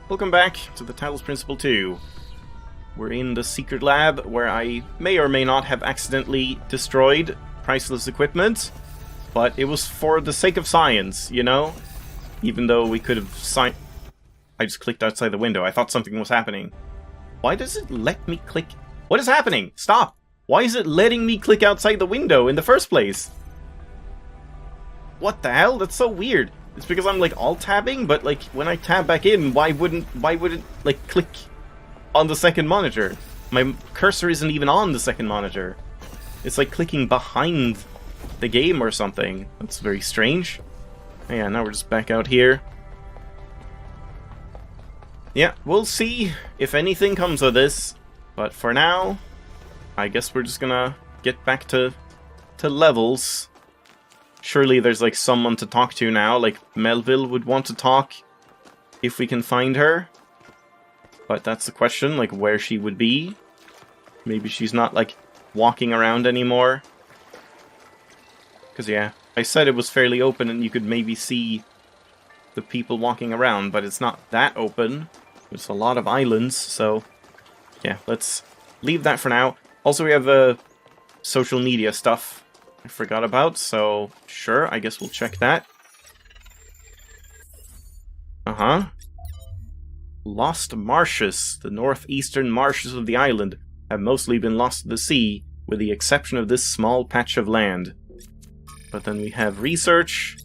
Welcome back to the Talos Principle 2. We're in the secret lab where I may or may not have accidentally destroyed priceless equipment, but it was for the sake of science, you know? Even though we could have I just clicked outside the window. I thought something was happening. Why does it let me click? What is happening? Stop! Why is it letting me click outside the window in the first place? What the hell? That's so weird. It's because I'm like alt-tabbing, but like when I tab back in, why would it like click on the second monitor? My cursor isn't even on the second monitor. It's like clicking behind the game or something. That's very strange. Yeah, now we're just back out here. Yeah, we'll see if anything comes of this. But for now, I guess we're just gonna get back to levels. Surely there's like someone to talk to now, like Melville would want to talk if we can find her. But that's the question, like where she would be. Maybe she's not like walking around anymore. Because yeah, I said it was fairly open and you could maybe see the people walking around, but it's not that open. There's a lot of islands, so yeah, let's leave that for now. Also, we have social media stuff I forgot about, so sure, I guess we'll check that. Lost marshes. The northeastern marshes of the island have mostly been lost to the sea, with the exception of this small patch of land. But then we have research.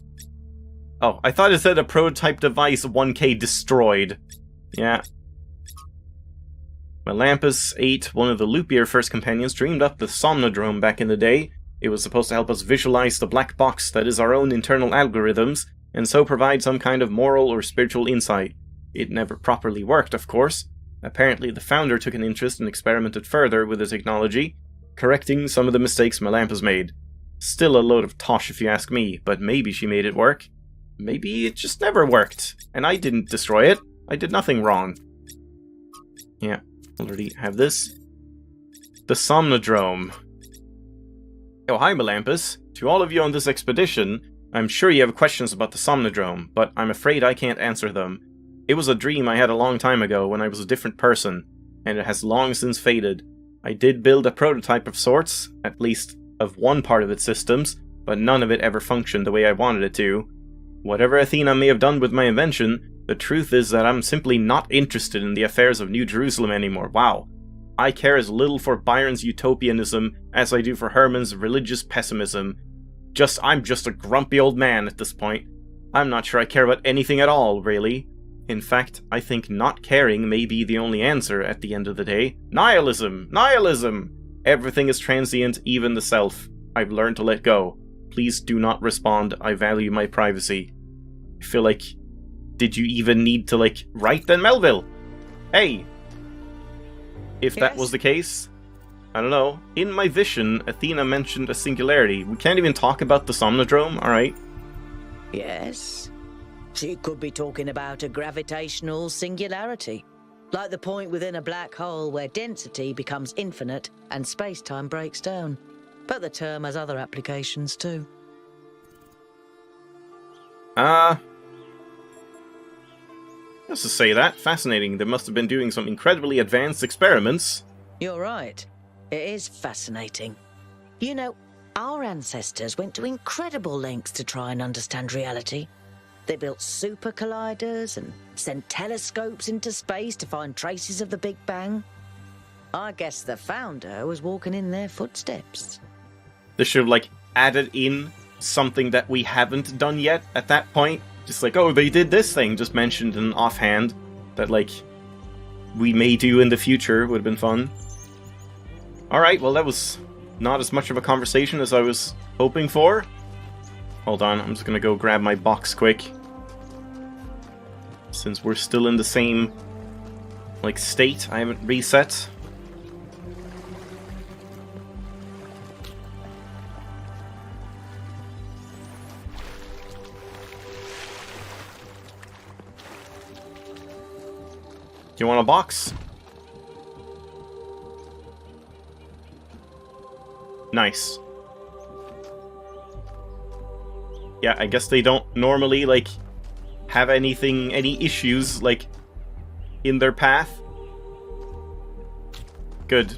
Oh, I thought it said a prototype device 1K destroyed. Yeah. Melampus 8, one of the Loopier first companions, dreamed up the Somnodrome back in the day. It was supposed to help us visualize the black box that is our own internal algorithms, and so provide some kind of moral or spiritual insight. It never properly worked, of course. Apparently the founder took an interest and experimented further with the technology, correcting some of the mistakes Melampus made. Still a load of tosh if you ask me, but maybe she made it work. Maybe it just never worked, and I didn't destroy it. I did nothing wrong. Yeah, already have this. The Somnodrome. Oh, hi Melampus. To all of you on this expedition, I'm sure you have questions about the Somnodrome, but I'm afraid I can't answer them. It was a dream I had a long time ago when I was a different person, and it has long since faded. I did build a prototype of sorts, at least of one part of its systems, but none of it ever functioned the way I wanted it to. Whatever Athena may have done with my invention, the truth is that I'm simply not interested in the affairs of New Jerusalem anymore. Wow. I care as little for Byron's utopianism as I do for Herman's religious pessimism. I'm just a grumpy old man at this point. I'm not sure I care about anything at all, really. In fact, I think not caring may be the only answer at the end of the day. Nihilism! Nihilism! Everything is transient, even the self. I've learned to let go. Please do not respond. I value my privacy. I feel like... Did you even need to, like, write then, Melville? Hey! If that was the case, I don't know. In my vision, Athena mentioned a singularity. We can't even talk about the Somnodrome, alright? Yes. She could be talking about a gravitational singularity. Like the point within a black hole where density becomes infinite and space-time breaks down. But the term has other applications too. Let's just say that. Fascinating. They must have been doing some incredibly advanced experiments. You're right. It is fascinating. You know, our ancestors went to incredible lengths to try and understand reality. They built super colliders and sent telescopes into space to find traces of the Big Bang. I guess the founder was walking in their footsteps. They should have, like, added in something that we haven't done yet at that point. Just like, oh, they did this thing, just mentioned in offhand, that, like, we may do in the future. Would have been fun. Alright, well, that was not as much of a conversation as I was hoping for. Hold on, I'm just gonna go grab my box quick. Since we're still in the same, like, state, I haven't reset. Do you want a box? Nice. Yeah, I guess they don't normally, like, have any issues, like, in their path. Good.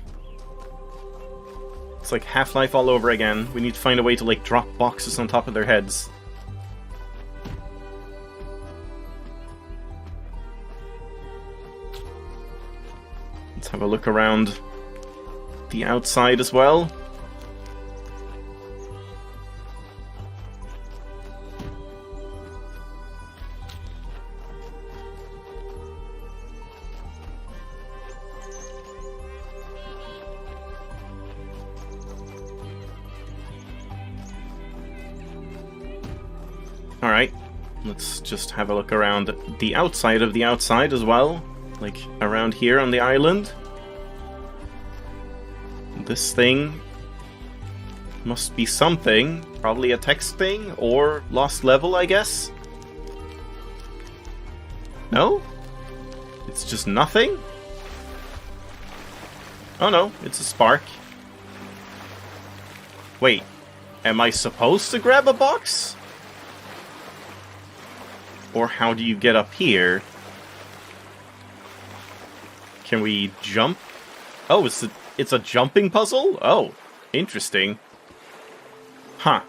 It's like Half-Life all over again. We need to find a way to, like, drop boxes on top of their heads. Let's have a look around the outside as well. Alright, let's just have a look around the outside of the outside as well. Like, around here on the island. This thing must be something. Probably a text thing, or lost level, I guess? No? It's just nothing? Oh no, it's a spark. Wait, am I supposed to grab a box? Or how do you get up here? Can we jump? Oh, it's a jumping puzzle? Oh, interesting. Huh.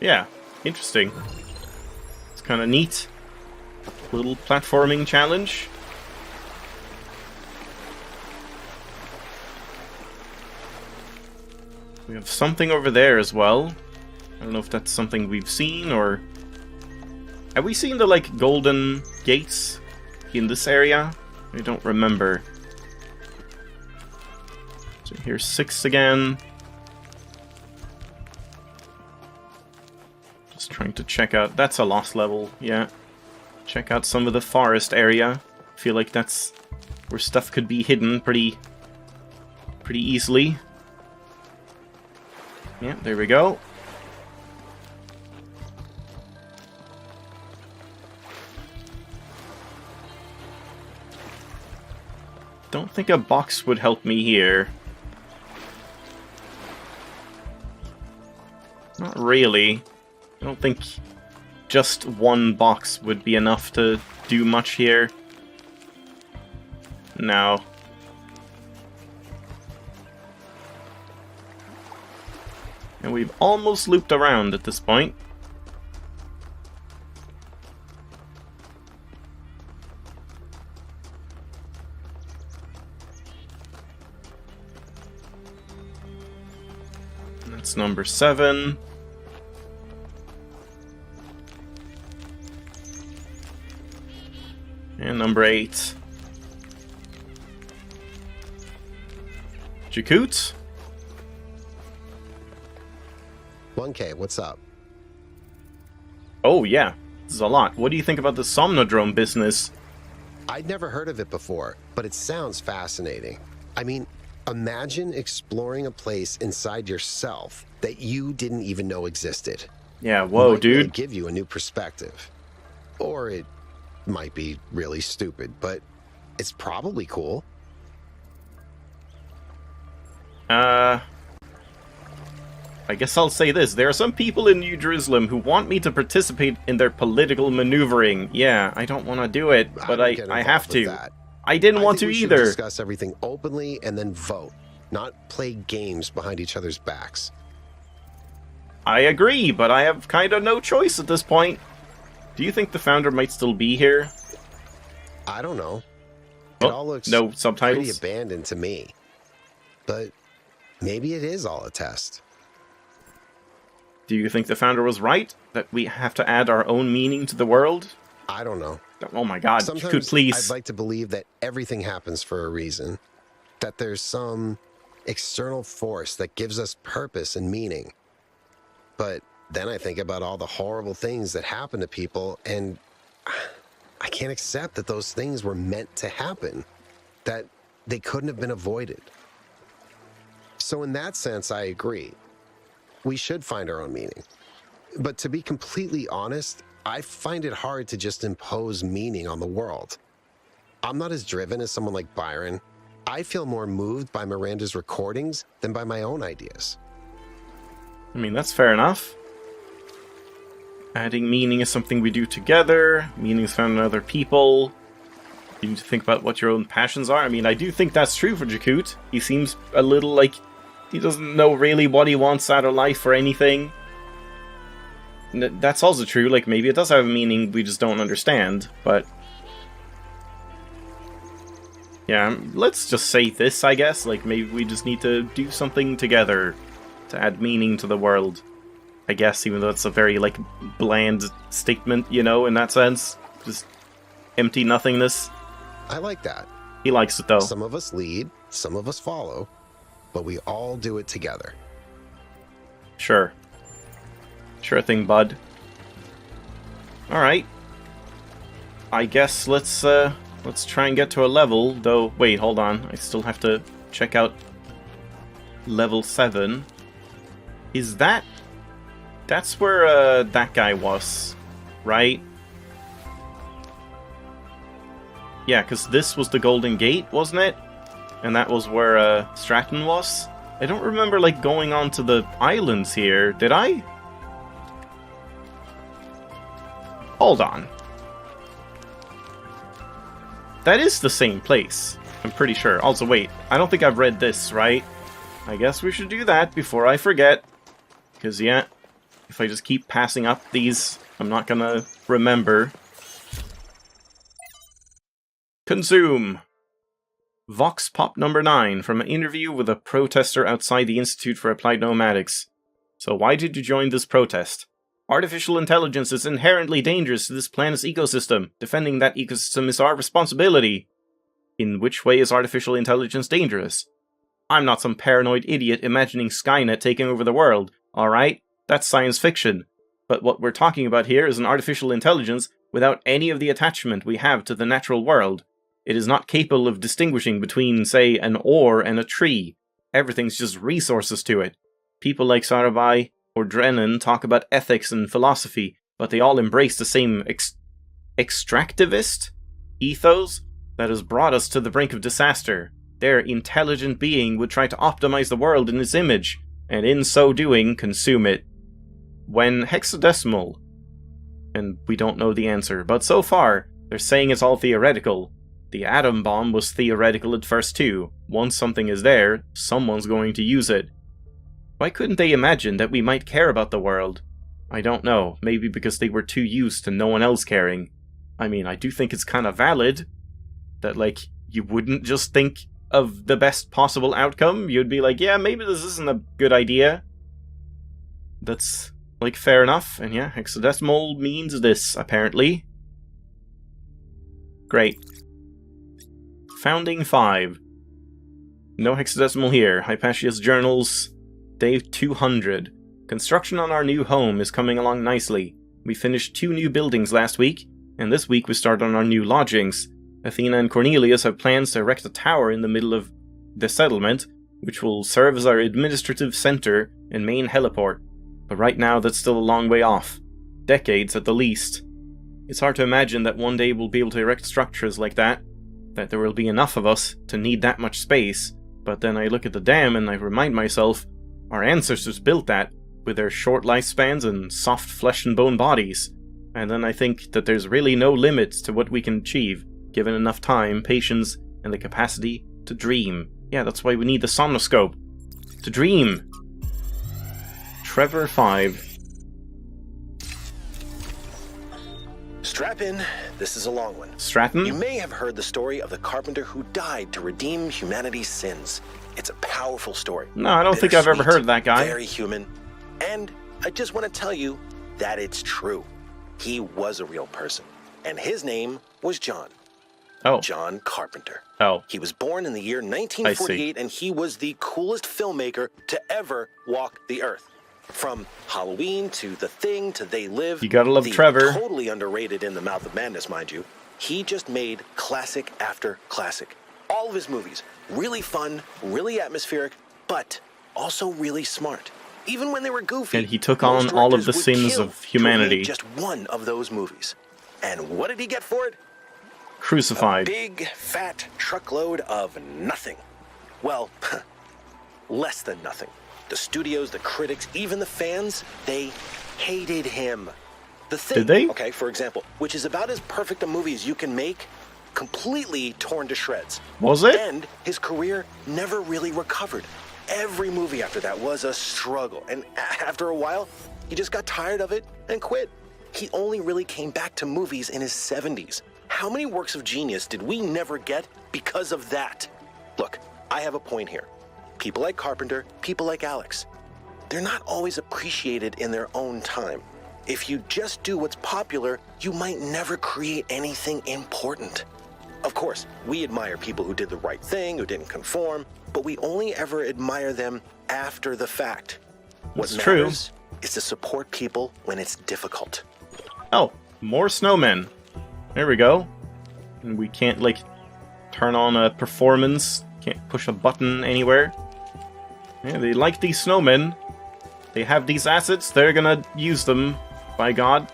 Yeah, interesting. It's kind of neat. Little platforming challenge. We have something over there as well. I don't know if that's something we've seen, or... Have we seen the, like, golden gates in this area? I don't remember. So here's 6 again. Just trying to check out... That's a lost level, yeah. Check out some of the forest area. I feel like that's where stuff could be hidden pretty easily. Yeah, there we go. Don't think a box would help me here. Not really. I don't think just one box would be enough to do much here. No. And we've almost looped around at this point. That's number 7. And number 8. Yaqut? 1K, what's up? Oh yeah, this is a lot. What do you think about the Somnodrome business? I'd never heard of it before, but it sounds fascinating. I mean, imagine exploring a place inside yourself that you didn't even know existed. Yeah, whoa, Might dude. really give you a new perspective. Or it might be really stupid, but it's probably cool. I guess I'll say this. There are some people in New Jerusalem who want me to participate in their political maneuvering. Yeah, I don't want to do it, but I have to. That. I didn't want to we either. Should discuss everything openly and then vote, not play games behind each other's backs. I agree, but I have kind of no choice at this point. Do you think the founder might still be here? I don't know. Oh, It all looks no pretty subtitles? abandoned to me. But maybe it is all a test. Do you think the founder was right? That we have to add our own meaning to the world? I don't know. Oh my god, Sometimes could please. I'd like to believe that everything happens for a reason. That there's some external force that gives us purpose and meaning. But then I think about all the horrible things that happen to people, and I can't accept that those things were meant to happen. That they couldn't have been avoided. So in that sense, I agree. We should find our own meaning. But to be completely honest, I find it hard to just impose meaning on the world. I'm not as driven as someone like Byron. I feel more moved by Miranda's recordings than by my own ideas. I mean, that's fair enough. Adding meaning is something we do together. Meaning is found in other people. You need to think about what your own passions are. I mean, I do think that's true for Yaqut. He seems a little like he doesn't know really what he wants out of life or anything. That's also true. Like, maybe it does have a meaning we just don't understand, but... yeah, let's just say this, I guess. Like, maybe we just need to do something together to add meaning to the world. I guess, even though it's a very, like, bland statement, you know, in that sense. Just empty nothingness. I like that. He likes it, though. Some of us lead, some of us follow, but we all do it together. Sure. Sure thing, bud. Alright. I guess let's try and get to a level, though... wait, hold on. I still have to check out level 7. Is that... that's where that guy was, right? Yeah, because this was the Golden Gate, wasn't it? And that was where Stratton was? I don't remember, like, going on to the islands here. Did I? Hold on. That is the same place. I'm pretty sure. Also, wait. I don't think I've read this, right? I guess we should do that before I forget. Because, yeah, if I just keep passing up these, I'm not gonna remember. Consume! Vox Pop number 9 from an interview with a protester outside the Institute for Applied Nomadics. So why did you join this protest? Artificial intelligence is inherently dangerous to this planet's ecosystem. Defending that ecosystem is our responsibility. In which way is artificial intelligence dangerous? I'm not some paranoid idiot imagining Skynet taking over the world, alright? That's science fiction. But what we're talking about here is an artificial intelligence without any of the attachment we have to the natural world. It is not capable of distinguishing between, say, an ore and a tree. Everything's just resources to it. People like Sarabai or Drennan talk about ethics and philosophy, but they all embrace the same extractivist ethos that has brought us to the brink of disaster. Their intelligent being would try to optimize the world in its image, and in so doing, consume it. When hexadecimal, and we don't know the answer, but so far, they're saying it's all theoretical. The atom bomb was theoretical at first too. Once something is there, someone's going to use it. Why couldn't they imagine that we might care about the world? I don't know, maybe because they were too used to no one else caring. I mean, I do think it's kind of valid that, like, you wouldn't just think of the best possible outcome. You'd be like, yeah, maybe this isn't a good idea. That's, like, fair enough. And yeah, hexadecimal means this, apparently. Great. Founding 5. No hexadecimal here. Hypatia's Journals, Day 200. Construction on our new home is coming along nicely. We finished 2 new buildings last week, and this week we start on our new lodgings. Athena and Cornelius have plans to erect a tower in the middle of the settlement, which will serve as our administrative center and main heliport. But right now that's still a long way off. Decades at the least. It's hard to imagine that one day we'll be able to erect structures like that there will be enough of us to need that much space, but then I look at the dam and I remind myself, our ancestors built that with their short lifespans and soft flesh and bone bodies, and then I think that there's really no limits to what we can achieve, given enough time, patience, and the capacity to dream. Yeah, that's why we need the somnoscope. To dream! Trevor 5. Strap in, this is a long one. Stratton? You may have heard the story of the carpenter who died to redeem humanity's sins. It's a powerful story. No, I don't think I've ever heard of that guy. Very human. And I just want to tell you that it's true. He was a real person. And his name was John. Oh. John Carpenter. Oh. He was born in the year 1948, and he was the coolest filmmaker to ever walk the earth. From Halloween to The Thing to They Live. You gotta love Trevor. Totally underrated in the Mouth of Madness, mind you. He just made classic after classic. All of his movies, really fun, really atmospheric, but also really smart. Even when they were goofy. And he took on all of the sins of humanity. Just one of those movies. And what did he get for it? Crucified. A big, fat truckload of nothing. Well, less than nothing. The studios, the critics, even the fans, they hated him. The Thing, Did they? okay, for example, which is about as perfect a movie as you can make, completely torn to shreds. Was it? And his career never really recovered. Every movie after that was a struggle, and after a while, he just got tired of it and quit. He only really came back to movies in his 70s. How many works of genius did we never get because of that? Look, I have a point here. People like Carpenter, people like Alex, they're not always appreciated in their own time. If you just do what's popular, you might never create anything important. Of course, we admire people who did the right thing, who didn't conform, but we only ever admire them after the fact. What That's true. matters is to support people when it's difficult. Oh, more snowmen. There we go. And we can't, like, turn on a performance. Can't push a button anywhere. Yeah, they like these snowmen. They have these assets. They're gonna use them, by God.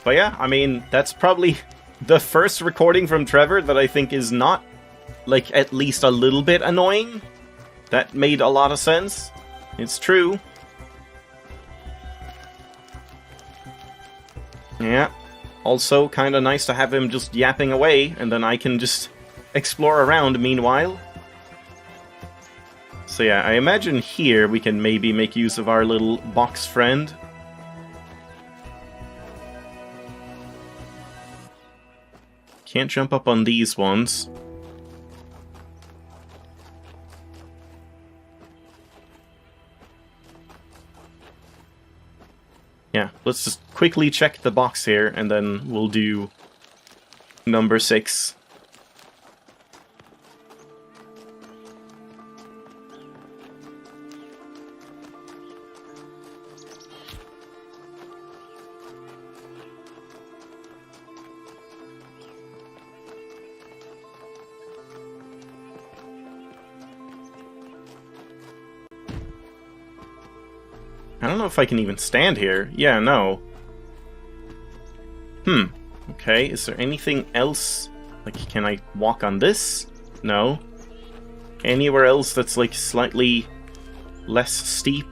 But yeah, I mean, that's probably the first recording from Trevor that I think is not, like, at least a little bit annoying. That made a lot of sense. It's true. Yeah. Also, kind of nice to have him just yapping away, and then I can just explore around meanwhile. So yeah, I imagine here we can maybe make use of our little box friend. Can't jump up on these ones. Yeah, let's just quickly check the box here, and then we'll do number 6. I don't know if I can even stand here. Yeah, no. Okay, is there anything else? Like, can I walk on this? No. Anywhere else that's, like, slightly less steep?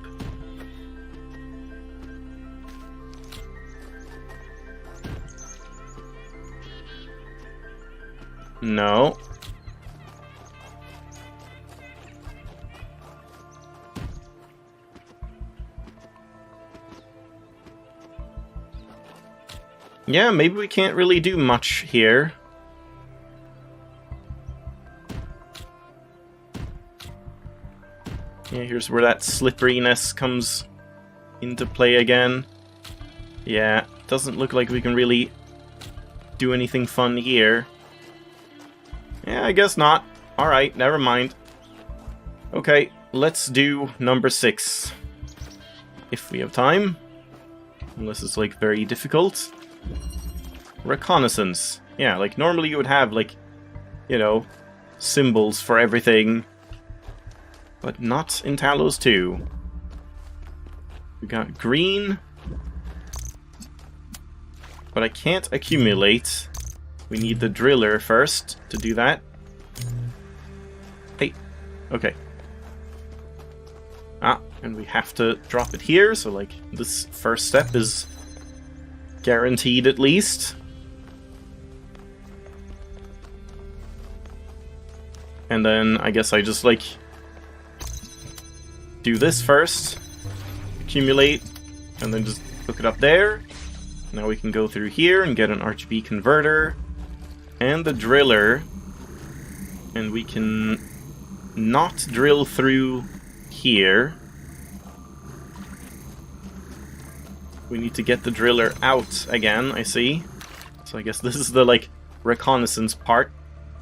No. Yeah, maybe we can't really do much here. Yeah, here's where that slipperiness comes into play again. Yeah, doesn't look like we can really do anything fun here. Yeah, I guess not. Alright, never mind. Okay, let's do number 6. If we have time. Unless it's, like, very difficult. Reconnaissance. Yeah, like, normally you would have, like, you know, symbols for everything. But not in Talos 2. We got green. But I can't accumulate. We need the driller first to do that. Hey. Okay. Ah, and we have to drop it here, so, like, this first step is guaranteed at least. And then I guess I just, like, do this first, accumulate, and then just hook it up there. Now we can go through here and get an RGB converter and the driller, and we can not drill through here. We need to get the driller out again, I see. So I guess this is the, like, reconnaissance part.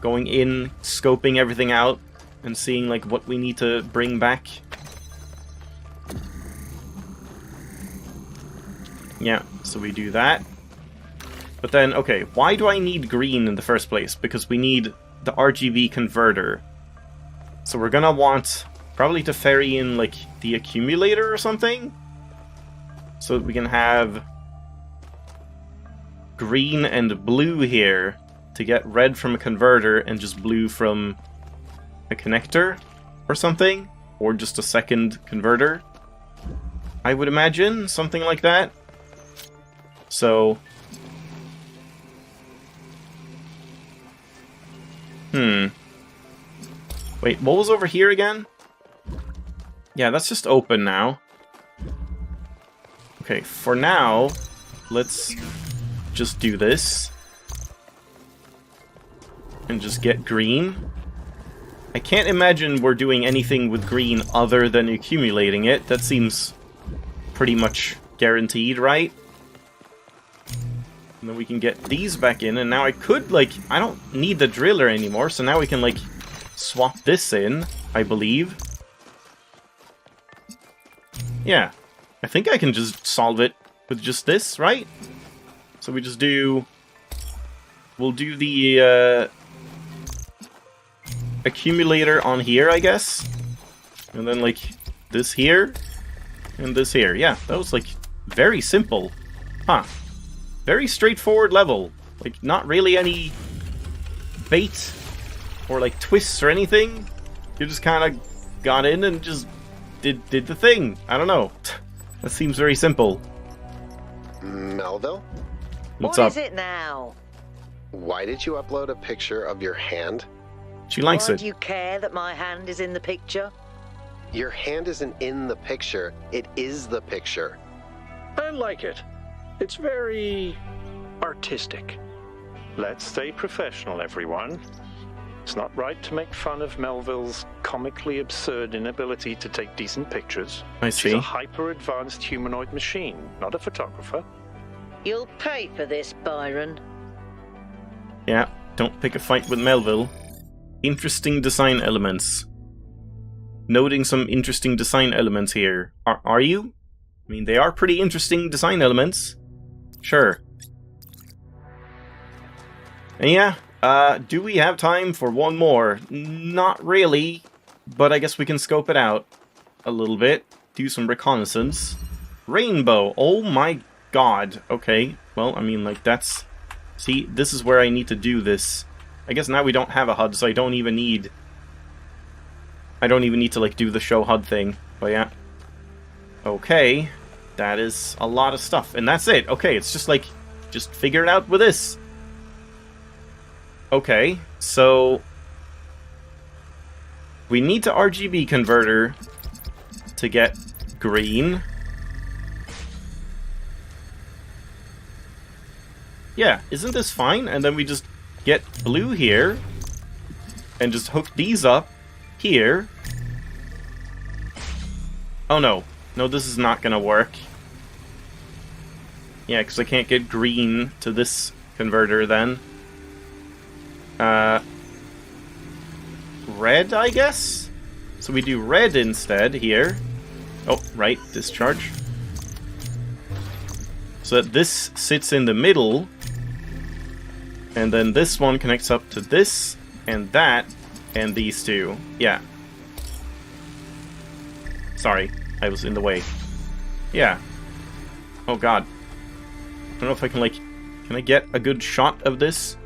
Going in, scoping everything out, and seeing, like, what we need to bring back. Yeah, so we do that. But then, okay, why do I need green in the first place? Because we need the RGB converter. So we're gonna want probably to ferry in, like, the accumulator or something? So that we can have green and blue here to get red from a converter and just blue from a connector or something, or just a second converter. I would imagine something like that. So... Wait, what was over here again? Yeah, that's just open now. Okay, for now, let's just do this. And just get green. I can't imagine we're doing anything with green other than accumulating it. That seems pretty much guaranteed, right? And then we can get these back in, and now I could, like, I don't need the driller anymore, so now we can, like, swap this in, I believe. Yeah, I think I can just solve it with just this, right? So we just do... We'll do the, accumulator on here, I guess. And then, like, this here, and this here. Yeah, that was, like, very simple. Huh. Very straightforward level. Like, not really any bait or, like, twists or anything. You just kind of got in and just did the thing. I don't know. That seems very simple. Melville? What's up? What is it now? Why did you upload a picture of your hand? She likes Why it. do you care that my hand is in the picture? Your hand isn't in the picture. It is the picture. I like it. It's very artistic. Let's stay professional, everyone. It's not right to make fun of Melville's comically absurd inability to take decent pictures. I She's see. a hyper-advanced humanoid machine, not a photographer. You'll pay for this, Byron. Yeah, don't pick a fight with Melville. Interesting design elements. Noting some interesting design elements here. Are you? I mean, they are pretty interesting design elements. Sure. And yeah, do we have time for one more? Not really, but I guess we can scope it out a little bit. Do some reconnaissance. Rainbow, oh my god. Okay, well, I mean, like, that's... See, this is where I need to do this. I guess now we don't have a HUD, so I don't even need to, like, do the show HUD thing. But yeah. Okay. That is a lot of stuff. And that's it. Okay, it's just, like, just figure it out with this. Okay, so... we need to RGB converter to get green. Yeah, isn't this fine? And then we just get blue here. And just hook these up here. Oh no. No, this is not gonna work. Yeah, because I can't get green to this converter then. Red, I guess? So we do red instead here. Oh, right, discharge. So that this sits in the middle. And then this one connects up to this, and that, and these two. Yeah. Sorry, I was in the way. Yeah. Oh god. I don't know if I can, like... Can I get a good shot of this?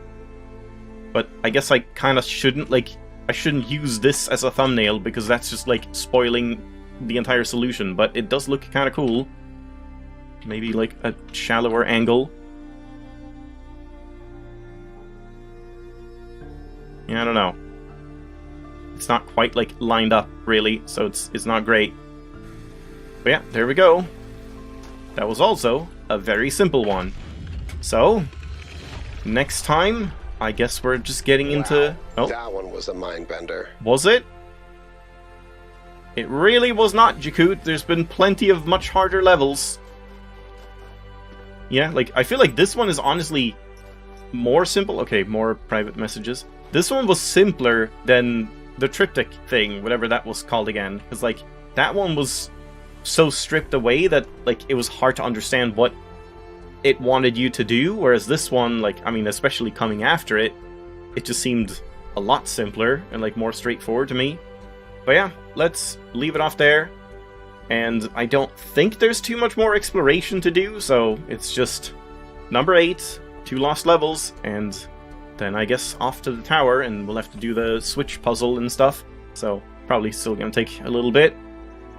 But I guess I kind of shouldn't, like... I shouldn't use this as a thumbnail, because that's just, like, spoiling the entire solution. But it does look kind of cool. Maybe, like, a shallower angle. Yeah, I don't know. It's not quite, like, lined up, really, so it's not great. But yeah, there we go. That was also a very simple one. So, next time, I guess we're just getting into... Oh, that one was a mind bender. was it? It really was not, Yaqut. There's been plenty of much harder levels. Yeah, like, I feel like this one is honestly more simple. Okay, more private messages. This one was simpler than the triptych thing, whatever that was called again. Because, like, that one was so stripped away that, like, it was hard to understand what it wanted you to do. Whereas this one, like, I mean, especially coming after it, it just seemed a lot simpler and, like, more straightforward to me. But yeah, let's leave it off there. And I don't think there's too much more exploration to do, so it's just number 8, 2 lost levels, and then I guess off to the tower, and we'll have to do the switch puzzle and stuff. So probably still gonna take a little bit.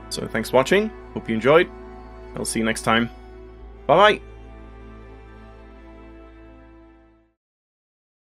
So thanks for watching. Hope you enjoyed. I'll see you next time. Bye bye.